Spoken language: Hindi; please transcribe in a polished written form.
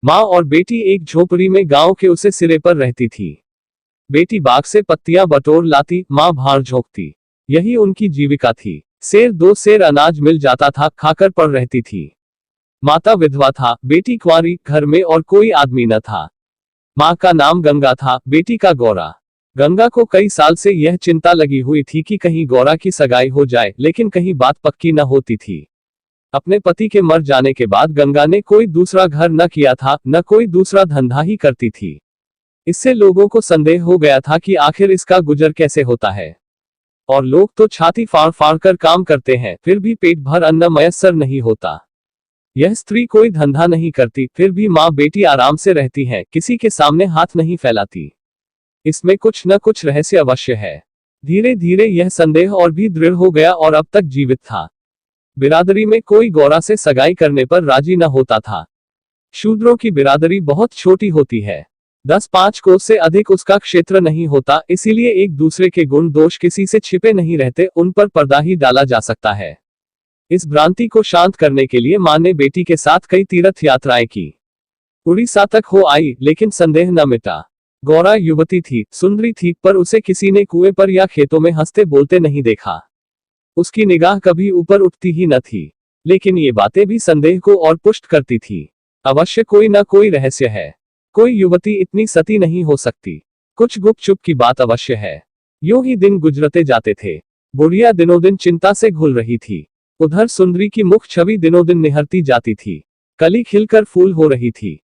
माँ और बेटी एक झोपड़ी में गांव के उसे सिरे पर रहती थी। बेटी बाग से पत्तियां बटोर लाती, माँ भार झोंकती। यही उनकी जीविका थी। सेर दो सेर अनाज मिल जाता था, खाकर पड़ रहती थी। माता विधवा था, बेटी कुंवारी, घर में और कोई आदमी न था। माँ का नाम गंगा था, बेटी का गौरा। गंगा को कई साल से यह चिंता लगी हुई थी कि कहीं गौरा की सगाई हो जाए, लेकिन कहीं बात पक्की न होती थी। अपने पति के मर जाने के बाद गंगा ने कोई दूसरा घर न किया था, न कोई दूसरा धंधा ही करती थी। इससे लोगों को संदेह हो गया था कि आखिर इसका गुजर कैसे होता है। और लोग तो छाती फाड़ फाड़ कर काम करते हैं, फिर भी पेट भर अन्न मयस्सर नहीं होता। यह स्त्री कोई धंधा नहीं करती, फिर भी माँ बेटी आराम से रहती है, किसी के सामने हाथ नहीं फैलाती। इसमें कुछ न कुछ रहस्य अवश्य है। धीरे धीरे यह संदेह और भी दृढ़ हो गया और अब तक जीवित था। बिरादरी में कोई गौरा से सगाई करने पर राजी न होता था। शूद्रों की बिरादरी बहुत छोटी होती है। 10-5 कोस से अधिक उसका क्षेत्र नहीं होता, इसीलिए एक दूसरे के गुण दोष किसी से छिपे नहीं रहते, उन पर पर्दा ही डाला जा सकता है। इस भ्रांति को शांत करने के लिए मां ने बेटी के साथ कई तीर्थ यात्राएं की। उड़ीसा तक हो आई, लेकिन संदेह न मिटा। गौरा युवती थी, सुंदरी थी, पर उसे किसी ने कुएं पर या खेतों में हंसते बोलते नहीं देखा। उसकी निगाह कभी ऊपर उठती ही न थी। लेकिन ये बातें भी संदेह को और पुष्ट करती थी। अवश्य कोई न कोई रहस्य है। कोई युवती इतनी सती नहीं हो सकती। कुछ गुपचुप की बात अवश्य है। यूं ही दिन गुजरते जाते थे। बुढ़िया दिनों दिन चिंता से घुल रही थी। उधर सुंदरी की मुख छवि दिनों दिन निहरती जाती थी। कली खिलकर फूल हो रही थी।